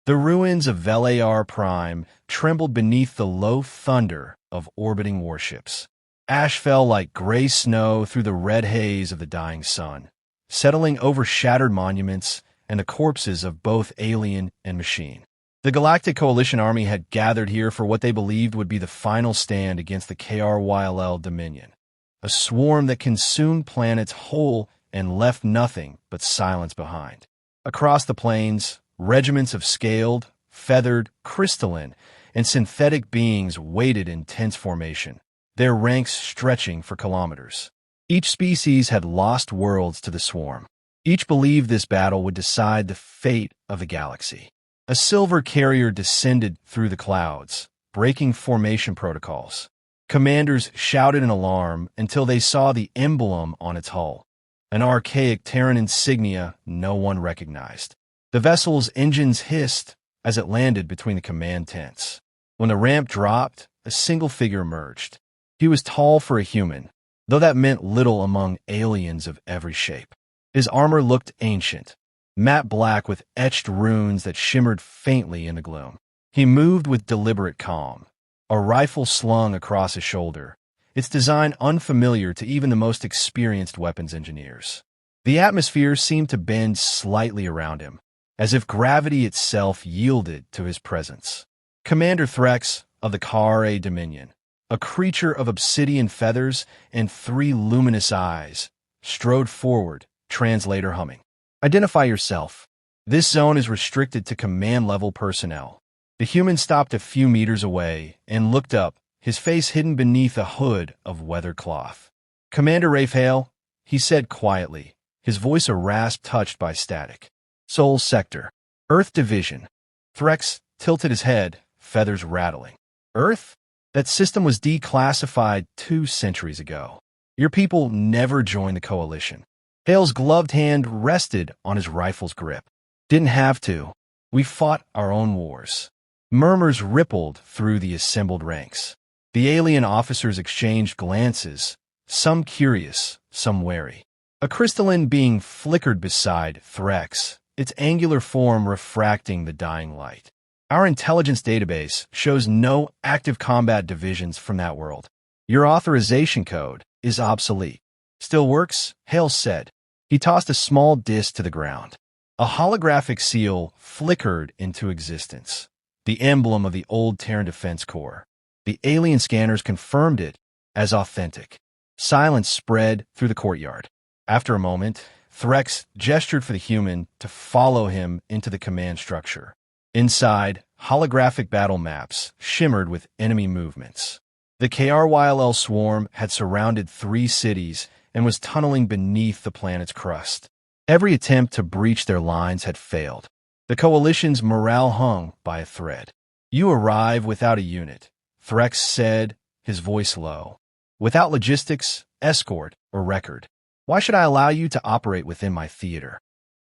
The ruins of Vel'ar Prime trembled beneath the low thunder of orbiting warships. Ash fell like gray snow through the red haze of the dying sun, settling over shattered monuments and the corpses of both alien and machine. The Galactic Coalition Army had gathered here for what they believed would be the final stand against the Kryll Dominion, a swarm that consumed planets whole and left nothing but silence behind. Across the plains, regiments of scaled, feathered, crystalline, and synthetic beings waited in tense formation, their ranks stretching for kilometers. Each species had lost worlds to the swarm. Each believed this battle would decide the fate of the galaxy. A silver carrier descended through the clouds, breaking formation protocols. Commanders shouted in alarm until they saw the emblem on its hull, an archaic Terran insignia no one recognized. The vessel's engines hissed as it landed between the command tents. When the ramp dropped, a single figure emerged. He was tall for a human, though that meant little among aliens of every shape. His armor looked ancient, matte black with etched runes that shimmered faintly in the gloom. He moved with deliberate calm, a rifle slung across his shoulder, its design unfamiliar to even the most experienced weapons engineers. The atmosphere seemed to bend slightly around him, as if gravity itself yielded to his presence. Commander Threx of the Kryll Dominion, a creature of obsidian feathers and 3 luminous eyes, strode forward, translator humming. Identify yourself. This zone is restricted to command-level personnel. The human stopped a few meters away and looked up, his face hidden beneath a hood of weathered cloth. Commander Rafe Hale, he said quietly, his voice a rasp touched by static. Sol Sector. Earth Division. Threx tilted his head, feathers rattling. Earth? That system was declassified 2 centuries ago. Your people never joined the Coalition. Hale's gloved hand rested on his rifle's grip. Didn't have to. We fought our own wars. Murmurs rippled through the assembled ranks. The alien officers exchanged glances, some curious, some wary. A crystalline being flickered beside Threx, its angular form refracting the dying light. Our intelligence database shows no active combat divisions from that world. Your authorization code is obsolete. Still works? Hale said. He tossed a small disc to the ground. A holographic seal flickered into existence, the emblem of the old Terran Defense Corps. The alien scanners confirmed it as authentic. Silence spread through the courtyard. After a moment, Threx gestured for the human to follow him into the command structure. Inside, holographic battle maps shimmered with enemy movements. The Kryll swarm had surrounded 3 cities and was tunneling beneath the planet's crust. Every attempt to breach their lines had failed. The Coalition's morale hung by a thread. You arrive without a unit, Threx said, his voice low. Without logistics, escort, or record. Why should I allow you to operate within my theater?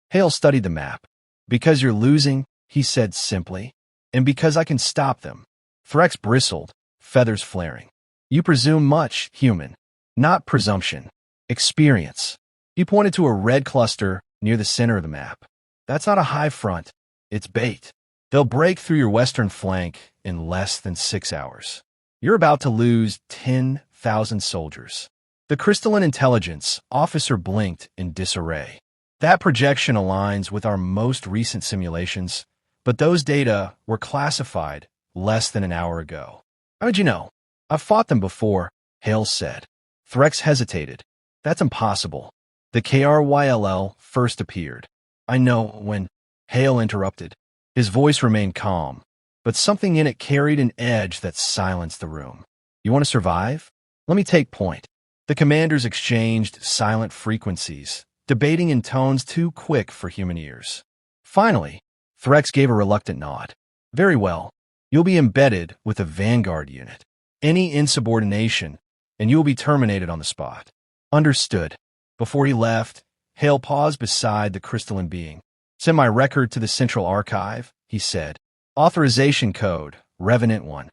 Hale studied the map. Because you're losing, he said simply, and because I can stop them. Threx bristled, feathers flaring. You presume much, human. Not presumption. Experience. He pointed to a red cluster near the center of the map. That's not a high front. It's bait. They'll break through your western flank in less than 6 hours. You're about to lose 10,000 soldiers. The crystalline intelligence officer blinked in disarray. That projection aligns with our most recent simulations, but those data were classified less than an hour ago. How did you know? I've fought them before, Hale said. Threx hesitated. That's impossible. The Kryll first appeared. I know when Hale interrupted. His voice remained calm, but something in it carried an edge that silenced the room. You want to survive? Let me take point. The commanders exchanged silent frequencies, debating in tones too quick for human ears. Finally, Threx gave a reluctant nod. Very well. You'll be embedded with a vanguard unit. Any insubordination, and you will be terminated on the spot. Understood. Before he left, Hale paused beside the crystalline being. Send my record to the Central Archive, he said. Authorization code, Revenant-One.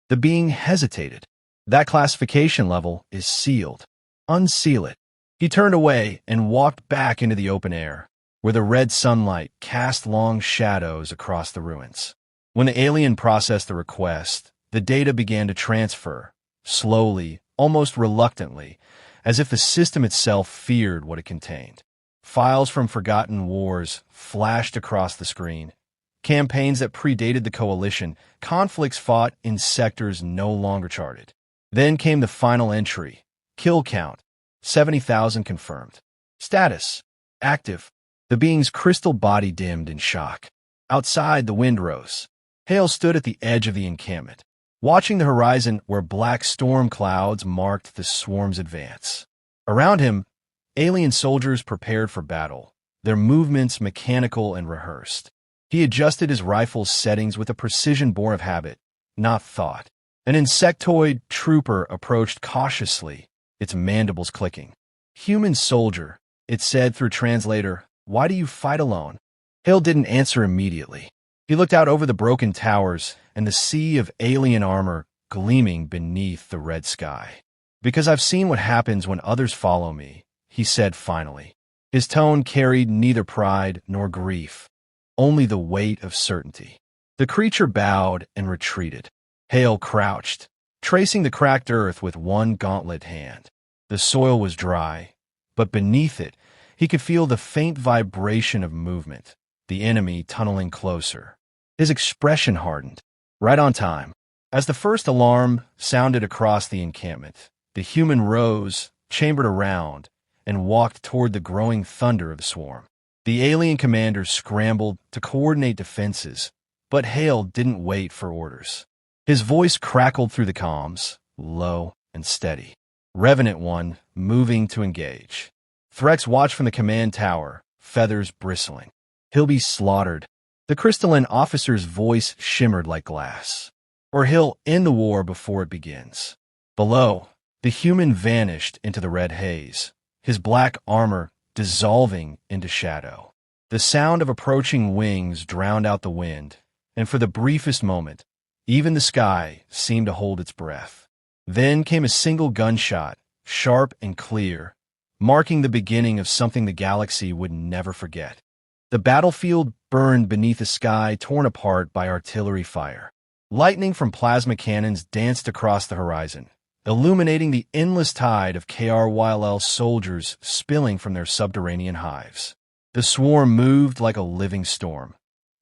The being hesitated. That classification level is sealed. Unseal it. He turned away and walked back into the open air, where the red sunlight cast long shadows across the ruins. When the alien processed the request, the data began to transfer, slowly, almost reluctantly, as if the system itself feared what it contained. Files from forgotten wars flashed across the screen. Campaigns that predated the Coalition, conflicts fought in sectors no longer charted. Then came the final entry. Kill count, 70,000 confirmed. Status, active. The being's crystal body dimmed in shock. Outside, the wind rose. Hale stood at the edge of the encampment, watching the horizon where black storm clouds marked the swarm's advance. Around him, alien soldiers prepared for battle, their movements mechanical and rehearsed. He adjusted his rifle's settings with a precision born of habit, not thought. An insectoid trooper approached cautiously, its mandibles clicking. "Human soldier," it said through translator, "why do you fight alone?" Hale didn't answer immediately. He looked out over the broken towers and the sea of alien armor gleaming beneath the red sky. "Because I've seen what happens when others follow me," he said finally. His tone carried neither pride nor grief, only the weight of certainty. The creature bowed and retreated. Hale crouched, tracing the cracked earth with one gauntlet hand. The soil was dry, but beneath it, he could feel the faint vibration of movement, the enemy tunneling closer. His expression hardened. Right on time. As the first alarm sounded across the encampment, the human rose, chambered around, and walked toward the growing thunder of the swarm. The alien commander scrambled to coordinate defenses, but Hale didn't wait for orders. His voice crackled through the comms, low and steady. Revenant-One, moving to engage. Threx watched from the command tower, feathers bristling. "He'll be slaughtered." The crystalline officer's voice shimmered like glass. "Or he'll end the war before it begins." Below, the human vanished into the red haze, his black armor dissolving into shadow. The sound of approaching wings drowned out the wind, and for the briefest moment, even the sky seemed to hold its breath. Then came a single gunshot, sharp and clear, marking the beginning of something the galaxy would never forget. The battlefield burned beneath a sky torn apart by artillery fire. Lightning from plasma cannons danced across the horizon, illuminating the endless tide of KRYL soldiers spilling from their subterranean hives. The swarm moved like a living storm.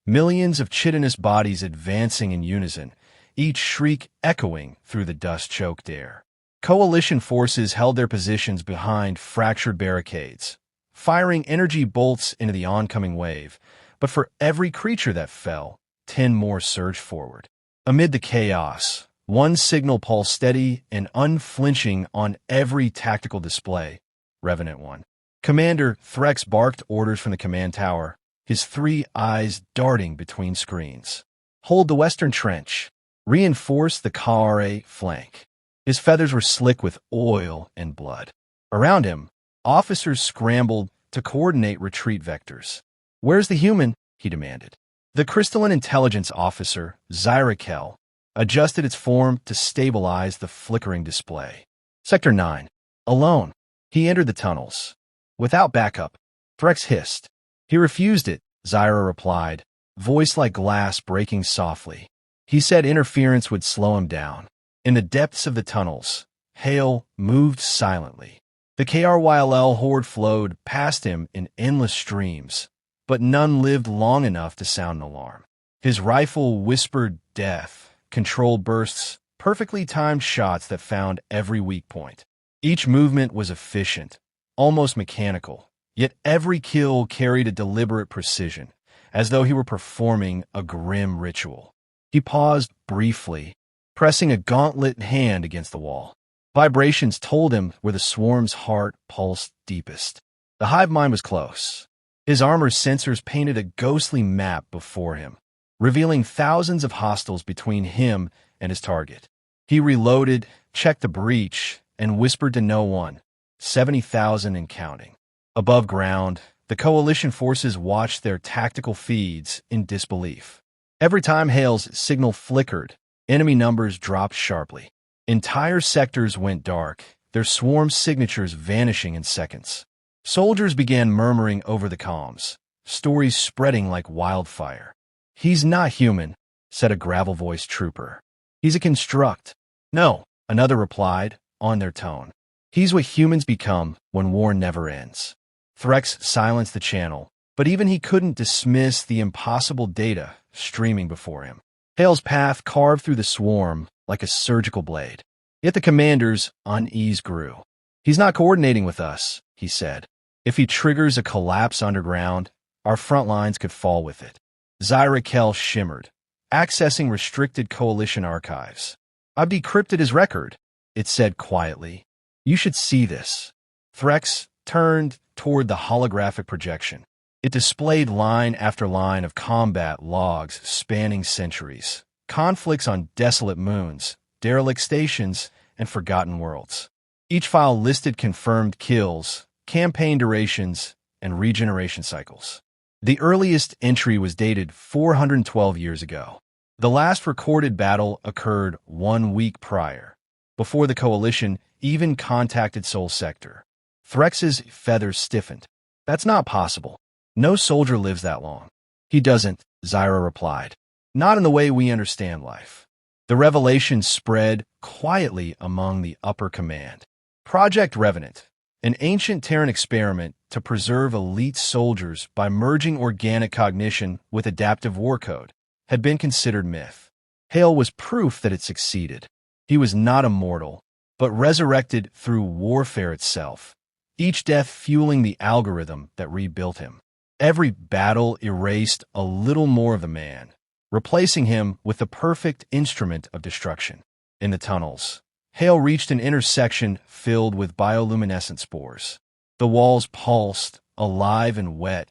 Millions of chitinous bodies advancing in unison, each shriek echoing through the dust-choked air. Coalition forces held their positions behind fractured barricades, firing energy bolts into the oncoming wave, but for every creature that fell, 10 more surged forward. Amid the chaos, one signal pulsed steady and unflinching on every tactical display. Revenant-One. Commander Threx barked orders from the command tower, his 3 eyes darting between screens. "Hold the western trench. Reinforce the KRA flank." His feathers were slick with oil and blood. Around him, officers scrambled to coordinate retreat vectors. "Where's the human?" he demanded. The crystalline intelligence officer, Rafe, adjusted its form to stabilize the flickering display. "Sector 9. Alone." He entered the tunnels. "Without backup." Threx hissed. "He refused it," Zyra replied, voice like glass breaking softly. "He said interference would slow him down." In the depths of the tunnels, Hale moved silently. The KRYL horde flowed past him in endless streams, but none lived long enough to sound an alarm. His rifle whispered death, controlled bursts, perfectly timed shots that found every weak point. Each movement was efficient, almost mechanical, yet every kill carried a deliberate precision, as though he were performing a grim ritual. He paused briefly, pressing a gauntlet hand against the wall. Vibrations told him where the swarm's heart pulsed deepest. The hive mind was close. His armor's sensors painted a ghostly map before him, revealing thousands of hostiles between him and his target. He reloaded, checked the breach, and whispered to no one, 70,000 and counting. Above ground, the Coalition forces watched their tactical feeds in disbelief. Every time Hale's signal flickered, enemy numbers dropped sharply. Entire sectors went dark, their swarm signatures vanishing in seconds. Soldiers began murmuring over the comms, stories spreading like wildfire. "He's not human," said a gravel-voiced trooper. "He's a construct." "No," another replied, on their tone. "He's what humans become when war never ends." Threx silenced the channel, but even he couldn't dismiss the impossible data streaming before him. Hale's path carved through the swarm like a surgical blade. Yet the commander's unease grew. "He's not coordinating with us," he said. "If he triggers a collapse underground, our front lines could fall with it." Rafe Hale shimmered, accessing restricted Coalition archives. "I've decrypted his record," it said quietly. "You should see this." Threx turned toward the holographic projection. It displayed line after line of combat logs spanning centuries, conflicts on desolate moons, derelict stations, and forgotten worlds. Each file listed confirmed kills, campaign durations, and regeneration cycles. The earliest entry was dated 412 years ago. The last recorded battle occurred 1 week prior, before the Coalition even contacted Sol Sector. Threx's feathers stiffened. "That's not possible. No soldier lives that long." "He doesn't," Zyra replied. "Not in the way we understand life." The revelation spread quietly among the upper command. Project Revenant, an ancient Terran experiment to preserve elite soldiers by merging organic cognition with adaptive war code, had been considered myth. Hale was proof that it succeeded. He was not immortal, but resurrected through warfare itself, each death fueling the algorithm that rebuilt him. Every battle erased a little more of the man, replacing him with the perfect instrument of destruction. In the tunnels, Hale reached an intersection filled with bioluminescent spores. The walls pulsed, alive and wet,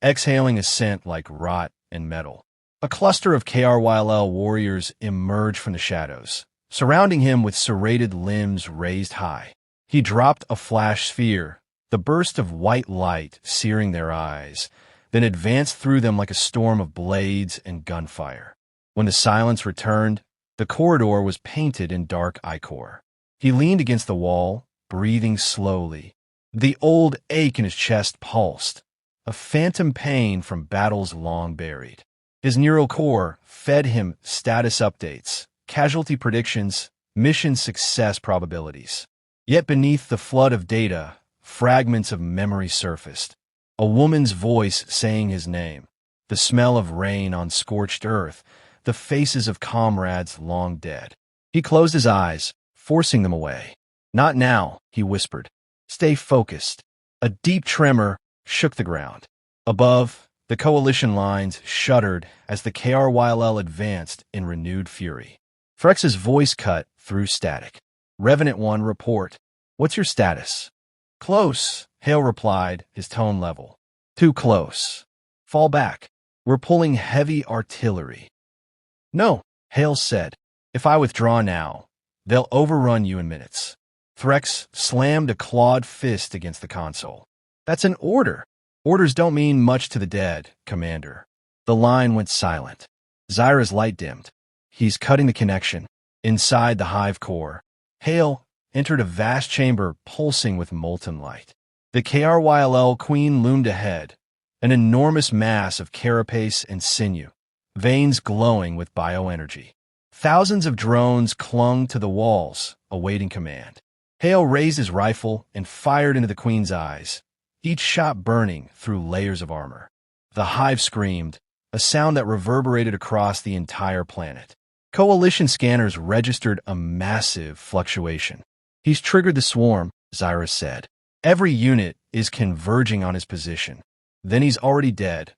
exhaling a scent like rot and metal. A cluster of KRYL warriors emerged from the shadows, surrounding him with serrated limbs raised high. He dropped a flash sphere, the burst of white light searing their eyes, then advanced through them like a storm of blades and gunfire. When the silence returned, the corridor was painted in dark ichor. He leaned against the wall, breathing slowly. The old ache in his chest pulsed, a phantom pain from battles long buried. His neural core fed him status updates, casualty predictions, mission success probabilities. Yet beneath the flood of data, fragments of memory surfaced. A woman's voice saying his name, the smell of rain on scorched earth, the faces of comrades long dead. He closed his eyes, forcing them away. "Not now," he whispered. "Stay focused." A deep tremor shook the ground. Above, the Coalition lines shuddered as the KRYL advanced in renewed fury. Threx's voice cut through static. "Revenant-One, report. What's your status?" "Close," Hale replied, his tone level. "Too close. Fall back. We're pulling heavy artillery." "No," Hale said. "If I withdraw now, they'll overrun you in minutes." Threx slammed a clawed fist against the console. "That's an order." "Orders don't mean much to the dead, Commander." The line went silent. Zyra's light dimmed. "He's cutting the connection." Inside the hive core, Hale entered a vast chamber pulsing with molten light. The KRYL Queen loomed ahead, an enormous mass of carapace and sinew, veins glowing with bioenergy. Thousands of drones clung to the walls, awaiting command. Hale raised his rifle and fired into the Queen's eyes, each shot burning through layers of armor. The hive screamed, a sound that reverberated across the entire planet. Coalition scanners registered a massive fluctuation. "He's triggered the swarm," Zyra said. "Every unit is converging on his position. Then he's already dead."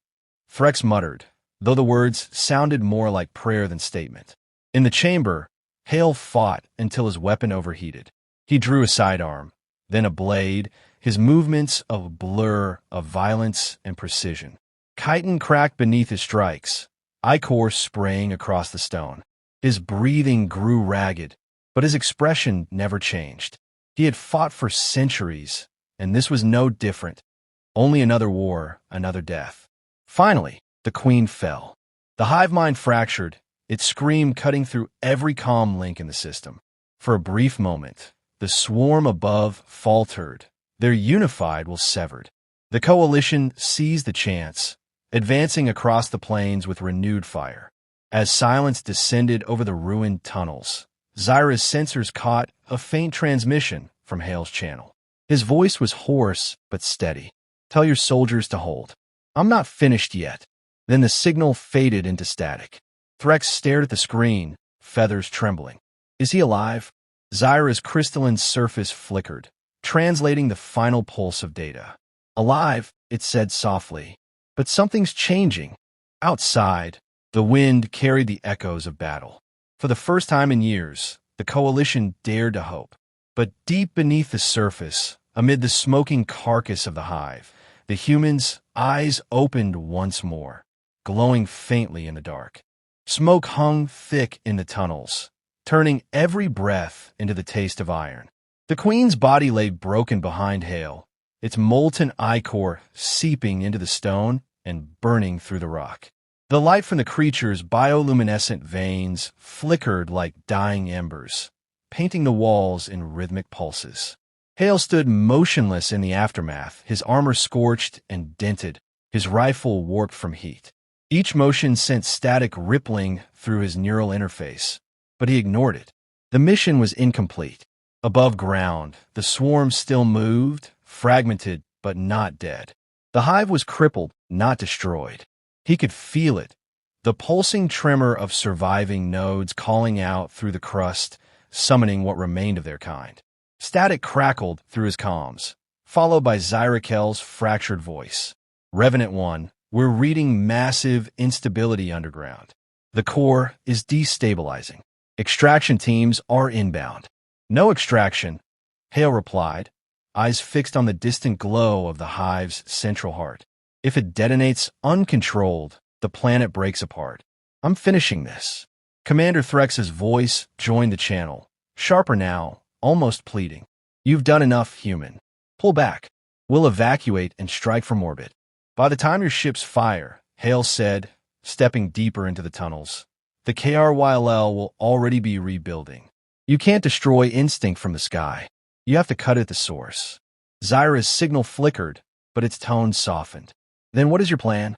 Threx muttered, though the words sounded more like prayer than statement. In the chamber, Hale fought until his weapon overheated. He drew a sidearm, then a blade, his movements a blur of violence and precision. Chitin cracked beneath his strikes, ichor spraying across the stone. His breathing grew ragged, but his expression never changed. He had fought for centuries, and this was no different. Only another war, another death. Finally, the Queen fell. The hive mind fractured, its scream cutting through every comm link in the system. For a brief moment, the swarm above faltered, their unified will severed. The Coalition seized the chance, advancing across the plains with renewed fire. As silence descended over the ruined tunnels, Zyra's sensors caught a faint transmission from Hale's channel. His voice was hoarse but steady. "Tell your soldiers to hold. I'm not finished yet." Then the signal faded into static. Threx stared at the screen, feathers trembling. "Is he alive?" Zyra's crystalline surface flickered, translating the final pulse of data. "Alive," it said softly. "But something's changing." Outside, the wind carried the echoes of battle. For the first time in years, the Coalition dared to hope. But deep beneath the surface, amid the smoking carcass of the hive, the humans' eyes opened once more, glowing faintly in the dark. Smoke hung thick in the tunnels, turning every breath into the taste of iron. The Queen's body lay broken behind Hale, its molten ichor seeping into the stone and burning through the rock. The light from the creature's bioluminescent veins flickered like dying embers, painting the walls in rhythmic pulses. Hale stood motionless in the aftermath, his armor scorched and dented, his rifle warped from heat. Each motion sent static rippling through his neural interface, but he ignored it. The mission was incomplete. Above ground, the swarm still moved, fragmented but not dead. The hive was crippled, not destroyed. He could feel it, the pulsing tremor of surviving nodes calling out through the crust, summoning what remained of their kind. Static crackled through his comms, followed by Zyrakel's fractured voice. "Revenant-One, we're reading massive instability underground. The core is destabilizing. Extraction teams are inbound." "No extraction," Hale replied, eyes fixed on the distant glow of the hive's central heart. "If it detonates uncontrolled, the planet breaks apart. I'm finishing this." Commander Threx's voice joined the channel, sharper now, almost pleading. "You've done enough, human. Pull back. We'll evacuate and strike from orbit." "By the time your ships fire," Hale said, stepping deeper into the tunnels, "the KRYLL will already be rebuilding. You can't destroy instinct from the sky. You have to cut it at the source." Zyra's signal flickered, but its tone softened. "Then what is your plan?"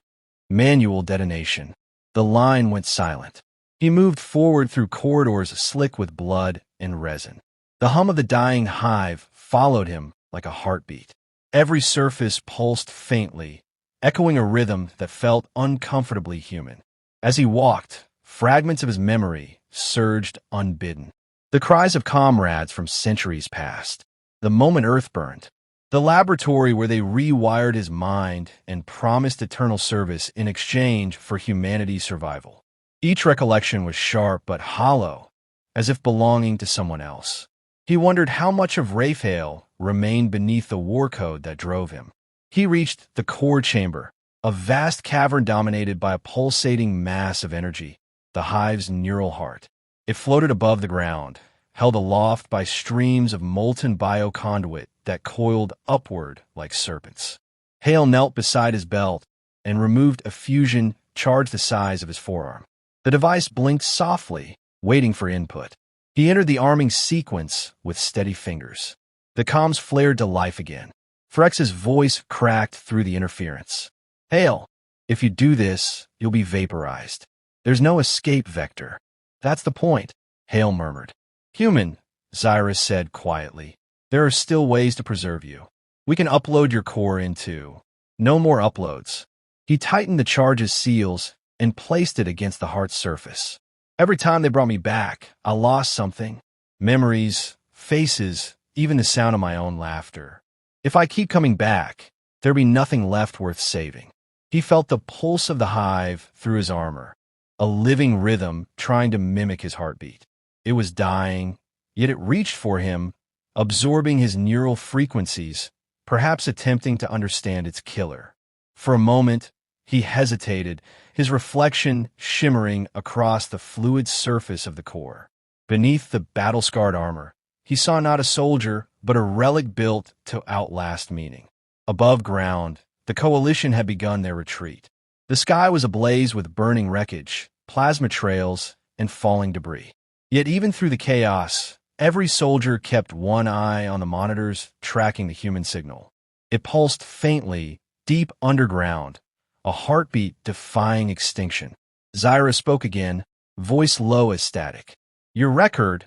"Manual detonation." The line went silent. He moved forward through corridors slick with blood and resin. The hum of the dying hive followed him like a heartbeat. Every surface pulsed faintly, echoing a rhythm that felt uncomfortably human. As he walked, fragments of his memory surged unbidden. The cries of comrades from centuries past. The moment Earth burned. The laboratory where they rewired his mind and promised eternal service in exchange for humanity's survival. Each recollection was sharp but hollow, as if belonging to someone else. He wondered how much of Rafe Hale remained beneath the war code that drove him. He reached the core chamber, a vast cavern dominated by a pulsating mass of energy, the hive's neural heart. It floated above the ground, held aloft by streams of molten bioconduit that coiled upward like serpents. Hale knelt beside his belt and removed a fusion charge the size of his forearm. The device blinked softly, waiting for input. He entered the arming sequence with steady fingers. The comms flared to life again. Threx's voice cracked through the interference. "Hale, if you do this, you'll be vaporized. There's no escape vector." "That's the point," Hale murmured. "Human," Zyra said quietly, "there are still ways to preserve you. We can upload your core into..." "No more uploads." He tightened the charge's seals and placed it against the heart's surface. "Every time they brought me back, I lost something. Memories, faces, even the sound of my own laughter. If I keep coming back, there'll be nothing left worth saving." He felt the pulse of the hive through his armor, a living rhythm trying to mimic his heartbeat. It was dying, yet it reached for him, absorbing his neural frequencies, perhaps attempting to understand its killer. For a moment, he hesitated, his reflection shimmering across the fluid surface of the core. Beneath the battle-scarred armor, he saw not a soldier, but a relic built to outlast meaning. Above ground, the Coalition had begun their retreat. The sky was ablaze with burning wreckage, plasma trails, and falling debris. Yet even through the chaos, every soldier kept one eye on the monitors tracking the human signal. It pulsed faintly, deep underground, a heartbeat defying extinction. Zyra spoke again, voice low as static. Your record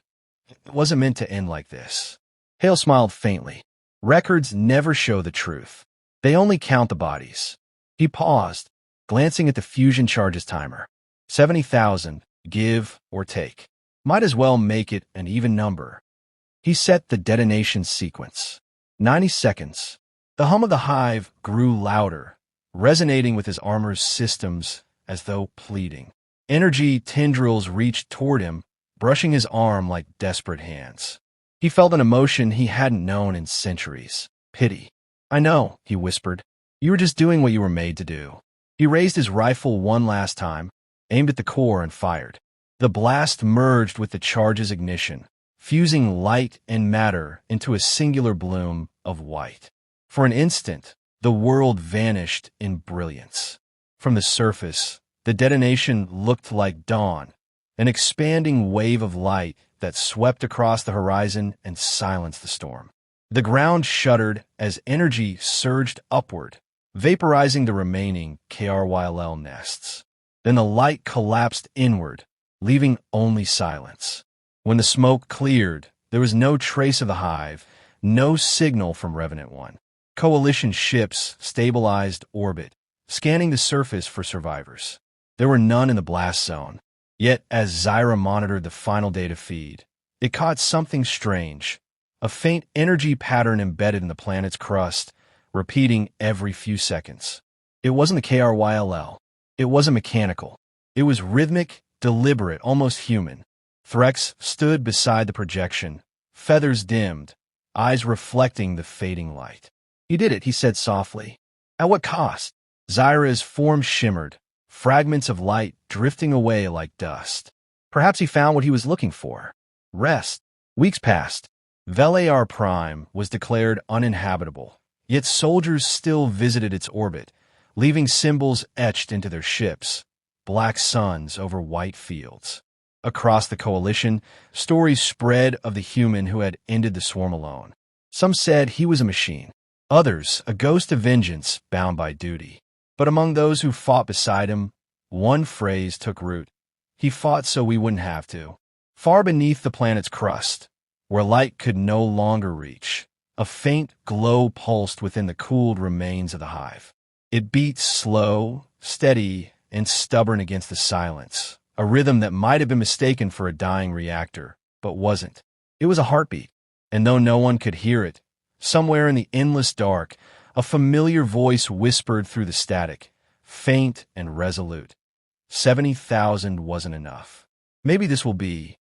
wasn't meant to end like this. Hale smiled faintly. Records never show the truth. They only count the bodies. He paused, glancing at the fusion charges timer. 70,000, give or take. Might as well make it an even number. He set the detonation sequence. 90 seconds. The hum of the hive grew louder, resonating with his armor's systems as though pleading. Energy tendrils reached toward him, brushing his arm like desperate hands. He felt an emotion he hadn't known in centuries. Pity. I know, he whispered. You were just doing what you were made to do. He raised his rifle one last time, aimed at the core and fired. The blast merged with the charge's ignition, fusing light and matter into a singular bloom of white. For an instant, the world vanished in brilliance. From the surface, the detonation looked like dawn, an expanding wave of light that swept across the horizon and silenced the storm. The ground shuddered as energy surged upward, vaporizing the remaining KRYLL nests. Then the light collapsed inward, leaving only silence. When the smoke cleared, there was no trace of the hive, no signal from Revenant-One. Coalition ships stabilized orbit, scanning the surface for survivors. There were none in the blast zone. Yet, as Zyra monitored the final data feed, it caught something strange. A faint energy pattern embedded in the planet's crust, repeating every few seconds. It wasn't the KRYLL. It wasn't mechanical. It was rhythmic, deliberate, almost human. Threx stood beside the projection, feathers dimmed, eyes reflecting the fading light. He did it, he said softly. At what cost? Zyra's form shimmered, fragments of light drifting away like dust. Perhaps he found what he was looking for. Rest. Weeks passed. Vel'ar Prime was declared uninhabitable, yet soldiers still visited its orbit, leaving symbols etched into their ships, black suns over white fields. Across the coalition, stories spread of the human who had ended the swarm alone. Some said he was a machine, others a ghost of vengeance bound by duty. But among those who fought beside him, one phrase took root. He fought so we wouldn't have to. Far beneath the planet's crust, where light could no longer reach, a faint glow pulsed within the cooled remains of the hive. It beat slow, steady, and stubborn against the silence, a rhythm that might have been mistaken for a dying reactor, but wasn't. It was a heartbeat, and though no one could hear it, somewhere in the endless dark, a familiar voice whispered through the static, faint and resolute. 70,000 wasn't enough. Maybe this will be